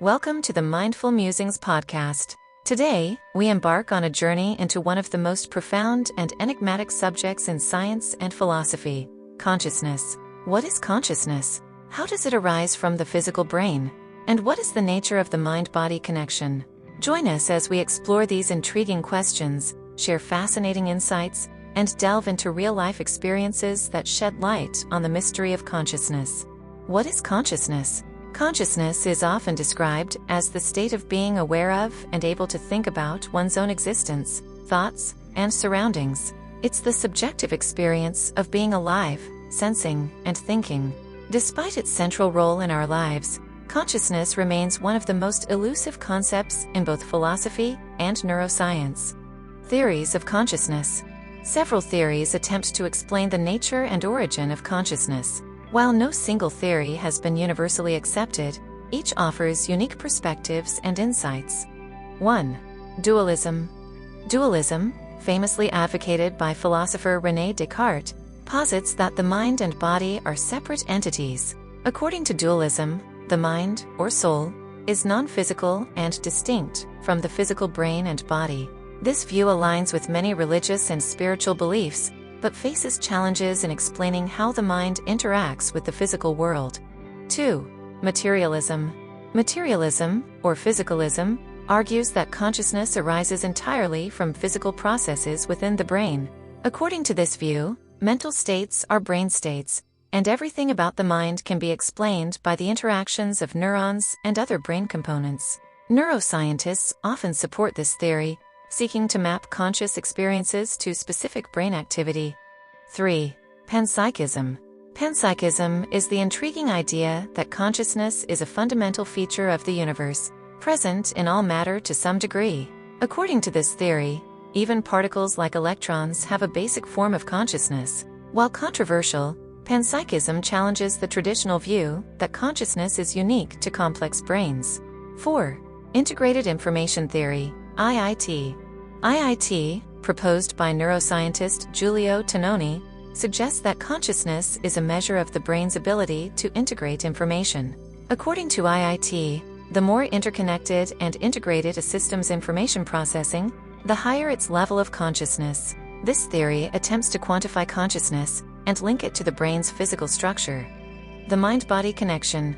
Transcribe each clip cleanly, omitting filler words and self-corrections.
Welcome to the Mindful Musings podcast. Today, we embark on a journey into one of the most profound and enigmatic subjects in science and philosophy: consciousness. What is consciousness? How does it arise from the physical brain? And what is the nature of the mind-body connection? Join us as we explore these intriguing questions, share fascinating insights, and delve into real-life experiences that shed light on the mystery of consciousness. What is consciousness? Consciousness is often described as the state of being aware of and able to think about one's own existence, thoughts, and surroundings. It's the subjective experience of being alive, sensing, and thinking. Despite its central role in our lives, consciousness remains one of the most elusive concepts in both philosophy and neuroscience. Theories of consciousness. Several theories attempt to explain the nature and origin of consciousness. While no single theory has been universally accepted, each offers unique perspectives and insights. 1. Dualism. Dualism, famously advocated by philosopher René Descartes, posits that the mind and body are separate entities. According to dualism, the mind, or soul, is non-physical and distinct from the physical brain and body. This view aligns with many religious and spiritual beliefs, but faces challenges in explaining how the mind interacts with the physical world. 2. Materialism. Materialism, or physicalism, argues that consciousness arises entirely from physical processes within the brain. According to this view, mental states are brain states, and everything about the mind can be explained by the interactions of neurons and other brain components. Neuroscientists often support this theory, seeking to map conscious experiences to specific brain activity. 3. Panpsychism. Panpsychism is the intriguing idea that consciousness is a fundamental feature of the universe, present in all matter to some degree. According to this theory, even particles like electrons have a basic form of consciousness. While controversial, panpsychism challenges the traditional view that consciousness is unique to complex brains. 4. Integrated information theory, IIT. IIT, proposed by neuroscientist Giulio Tononi, suggests that consciousness is a measure of the brain's ability to integrate information. According to IIT, the more interconnected and integrated a system's information processing, the higher its level of consciousness. This theory attempts to quantify consciousness and link it to the brain's physical structure. The mind-body connection.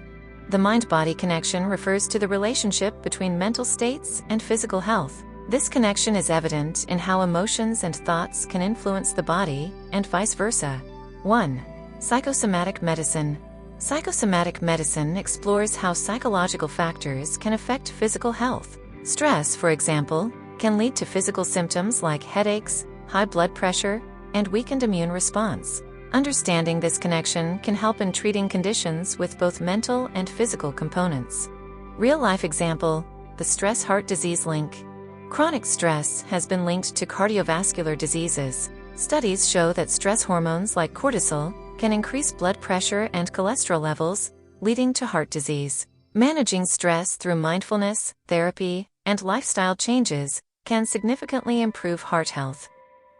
The mind-body connection refers to the relationship between mental states and physical health. This connection is evident in how emotions and thoughts can influence the body, and vice versa. 1. Psychosomatic medicine. Psychosomatic medicine explores how psychological factors can affect physical health. Stress, for example, can lead to physical symptoms like headaches, high blood pressure, and weakened immune response. Understanding this connection can help in treating conditions with both mental and physical components. Real-life example: the stress-heart disease link. Chronic stress has been linked to cardiovascular diseases. Studies show that stress hormones like cortisol can increase blood pressure and cholesterol levels, leading to heart disease. Managing stress through mindfulness, therapy, and lifestyle changes can significantly improve heart health.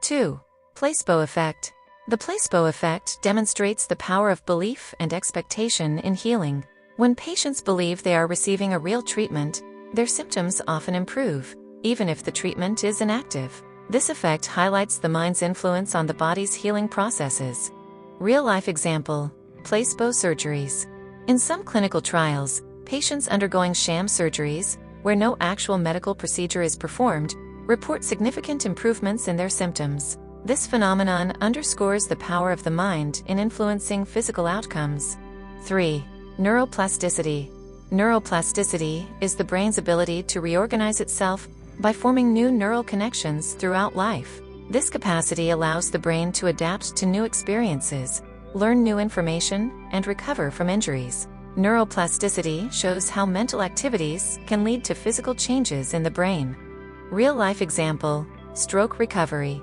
2. Placebo effect. The placebo effect demonstrates the power of belief and expectation in healing. When patients believe they are receiving a real treatment, their symptoms often improve, even if the treatment is inactive. This effect highlights the mind's influence on the body's healing processes. Real-life example: placebo surgeries. In some clinical trials, patients undergoing sham surgeries, where no actual medical procedure is performed, report significant improvements in their symptoms. This phenomenon underscores the power of the mind in influencing physical outcomes. 3. Neuroplasticity. Neuroplasticity is the brain's ability to reorganize itself by forming new neural connections throughout life. This capacity allows the brain to adapt to new experiences, learn new information, and recover from injuries. Neuroplasticity shows how mental activities can lead to physical changes in the brain. Real-life example: stroke recovery.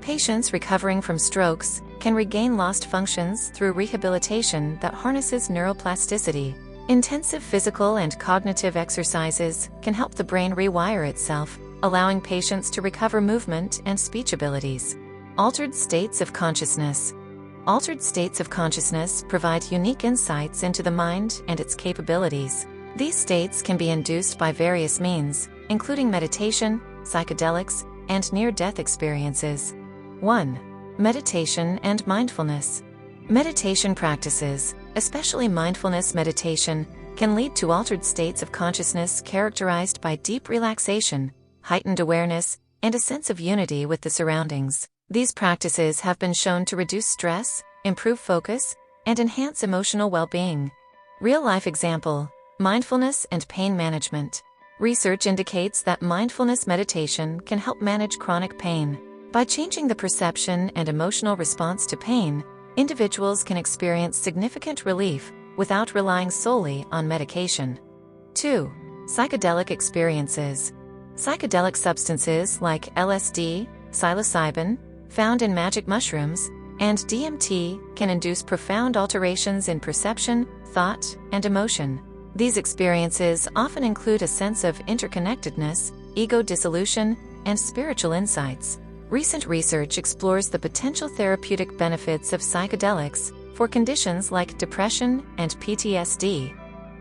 Patients recovering from strokes can regain lost functions through rehabilitation that harnesses neuroplasticity. Intensive physical and cognitive exercises can help the brain rewire itself, allowing patients to recover movement and speech abilities. Altered states of consciousness. Altered states of consciousness provide unique insights into the mind and its capabilities. These states can be induced by various means, including meditation, psychedelics, and near-death experiences. 1. Meditation and mindfulness. Meditation practices, especially mindfulness meditation, can lead to altered states of consciousness characterized by deep relaxation, heightened awareness, and a sense of unity with the surroundings. These practices have been shown to reduce stress, improve focus, and enhance emotional well-being. Real-life example: mindfulness and pain management. Research indicates that mindfulness meditation can help manage chronic pain. By changing the perception and emotional response to pain, individuals can experience significant relief without relying solely on medication. 2. Psychedelic experiences. Psychedelic substances like LSD, psilocybin, found in magic mushrooms, and DMT can induce profound alterations in perception, thought, and emotion. These experiences often include a sense of interconnectedness, ego dissolution, and spiritual insights. Recent research explores the potential therapeutic benefits of psychedelics for conditions like depression and PTSD.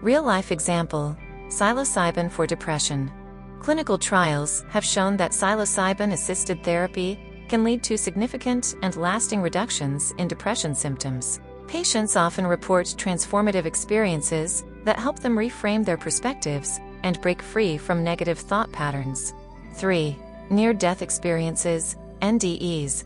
Real-life example: psilocybin for depression. Clinical trials have shown that psilocybin-assisted therapy can lead to significant and lasting reductions in depression symptoms. Patients often report transformative experiences that help them reframe their perspectives and break free from negative thought patterns. 3. Near-death experiences, NDEs.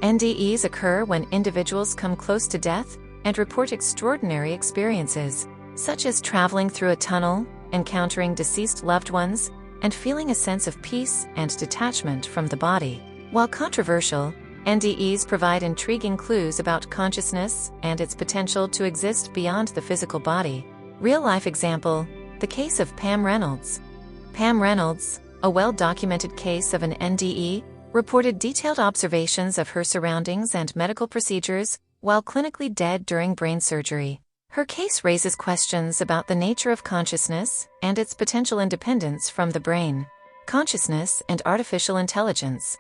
NDEs occur when individuals come close to death and report extraordinary experiences, such as traveling through a tunnel, encountering deceased loved ones, and feeling a sense of peace and detachment from the body. While controversial, NDEs provide intriguing clues about consciousness and its potential to exist beyond the physical body. Real-life example: the case of Pam Reynolds. Pam Reynolds, a well-documented case of an NDE, reported detailed observations of her surroundings and medical procedures while clinically dead during brain surgery. Her case raises questions about the nature of consciousness and its potential independence from the brain. Consciousness and artificial intelligence.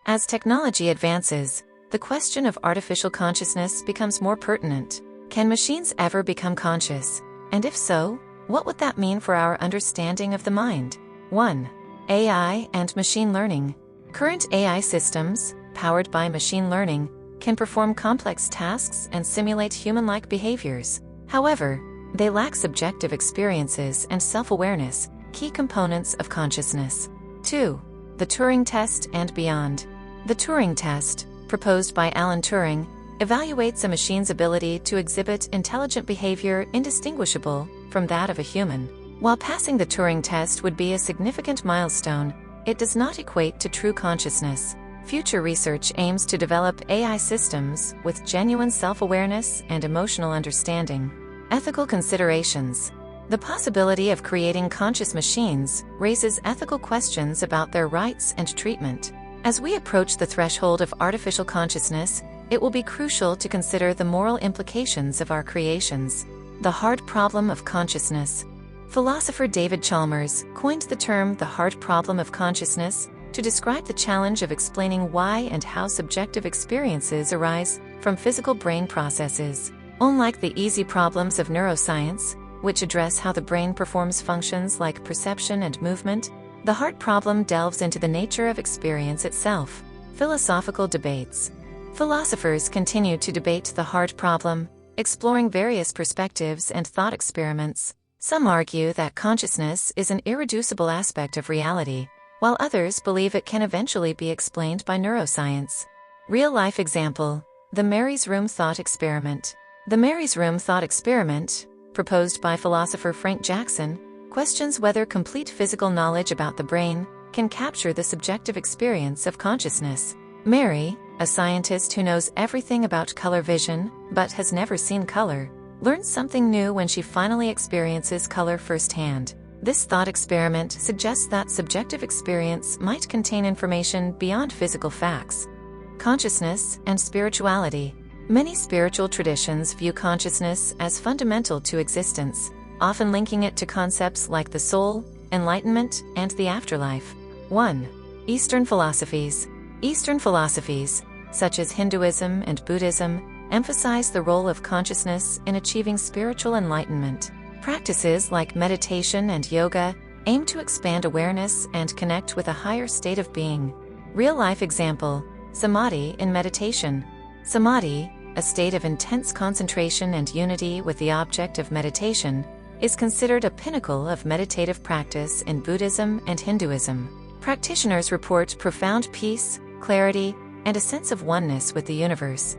As technology advances, the question of artificial consciousness becomes more pertinent. Can machines ever become conscious? And if so, what would that mean for our understanding of the mind? 1. AI and machine learning. Current AI systems, powered by machine learning, can perform complex tasks and simulate human-like behaviors. However, they lack subjective experiences and self-awareness, key components of consciousness. 2. The Turing test and beyond. The Turing test, proposed by Alan Turing, evaluates a machine's ability to exhibit intelligent behavior indistinguishable from that of a human. While passing the Turing test would be a significant milestone, it does not equate to true consciousness. Future research aims to develop AI systems with genuine self-awareness and emotional understanding. Ethical considerations. The possibility of creating conscious machines raises ethical questions about their rights and treatment. As we approach the threshold of artificial consciousness, it will be crucial to consider the moral implications of our creations. The hard problem of consciousness. Philosopher David Chalmers coined the term the hard problem of consciousness to describe the challenge of explaining why and how subjective experiences arise from physical brain processes. Unlike the easy problems of neuroscience, which address how the brain performs functions like perception and movement, the hard problem delves into the nature of experience itself. Philosophical debates. Philosophers continue to debate the hard problem, exploring various perspectives and thought experiments. Some argue that consciousness is an irreducible aspect of reality, while others believe it can eventually be explained by neuroscience. Real-life example: the Mary's Room thought experiment. The Mary's Room thought experiment, proposed by philosopher Frank Jackson, questions whether complete physical knowledge about the brain can capture the subjective experience of consciousness. Mary, a scientist who knows everything about color vision but has never seen color, learns something new when she finally experiences color firsthand. This thought experiment suggests that subjective experience might contain information beyond physical facts. Consciousness and spirituality. Many spiritual traditions view consciousness as fundamental to existence, often linking it to concepts like the soul, enlightenment, and the afterlife. 1. Eastern philosophies. Eastern philosophies, such as Hinduism and Buddhism, emphasize the role of consciousness in achieving spiritual enlightenment. Practices like meditation and yoga aim to expand awareness and connect with a higher state of being. Real-life example: samadhi in meditation. Samadhi, a state of intense concentration and unity with the object of meditation, is considered a pinnacle of meditative practice in Buddhism and Hinduism. Practitioners report profound peace, clarity, and a sense of oneness with the universe.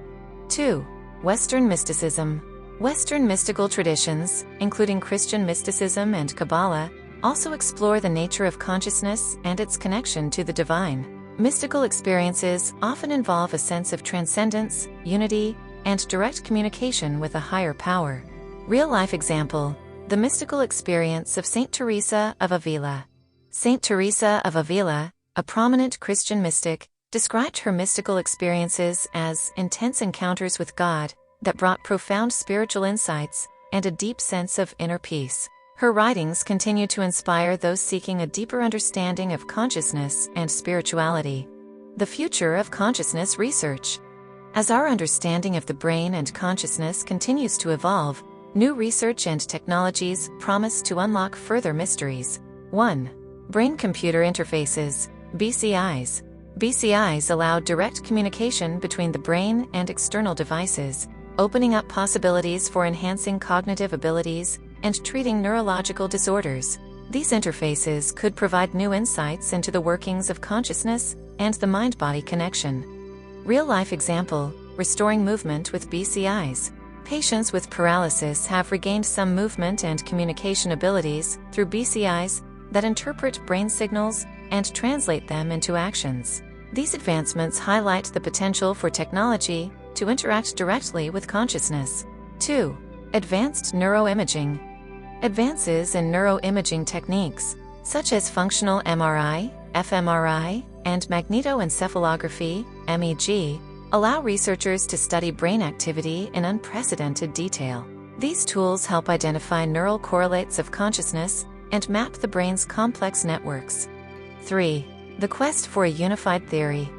2. Western mysticism. Western mystical traditions, including Christian mysticism and Kabbalah, also explore the nature of consciousness and its connection to the divine. Mystical experiences often involve a sense of transcendence, unity, and direct communication with a higher power. Real-life example: the mystical experience of Saint Teresa of Avila. Saint Teresa of Avila, a prominent Christian mystic, described her mystical experiences as intense encounters with God that brought profound spiritual insights and a deep sense of inner peace. Her writings continue to inspire those seeking a deeper understanding of consciousness and spirituality. The future of consciousness research. As our understanding of the brain and consciousness continues to evolve, new research and technologies promise to unlock further mysteries. 1. Brain-computer interfaces, BCIs. BCIs allow direct communication between the brain and external devices, opening up possibilities for enhancing cognitive abilities and treating neurological disorders. These interfaces could provide new insights into the workings of consciousness and the mind-body connection. Real-life example: restoring movement with BCIs. Patients with paralysis have regained some movement and communication abilities through BCIs that interpret brain signals and translate them into actions. These advancements highlight the potential for technology to interact directly with consciousness. 2. Advanced neuroimaging. Advances in neuroimaging techniques, such as functional MRI, fMRI, and magnetoencephalography, MEG, allow researchers to study brain activity in unprecedented detail. These tools help identify neural correlates of consciousness and map the brain's complex networks. 3. The quest for a unified theory.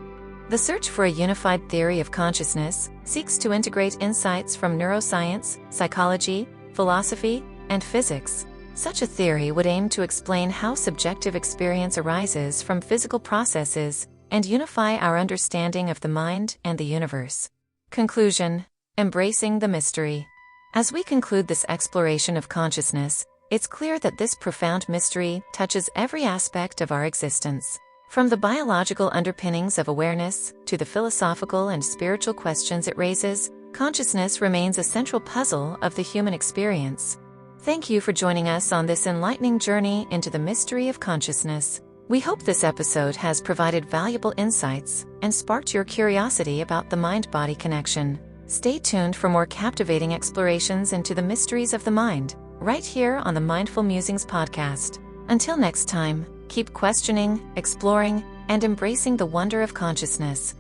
The search for a unified theory of consciousness seeks to integrate insights from neuroscience, psychology, philosophy, and physics. Such a theory would aim to explain how subjective experience arises from physical processes and unify our understanding of the mind and the universe. Conclusion: embracing the mystery. As we conclude this exploration of consciousness, it's clear that this profound mystery touches every aspect of our existence. From the biological underpinnings of awareness to the philosophical and spiritual questions it raises, consciousness remains a central puzzle of the human experience. Thank you for joining us on this enlightening journey into the mystery of consciousness. We hope this episode has provided valuable insights and sparked your curiosity about the mind-body connection. Stay tuned for more captivating explorations into the mysteries of the mind, right here on the Mindful Musings podcast. Until next time, keep questioning, exploring, and embracing the wonder of consciousness.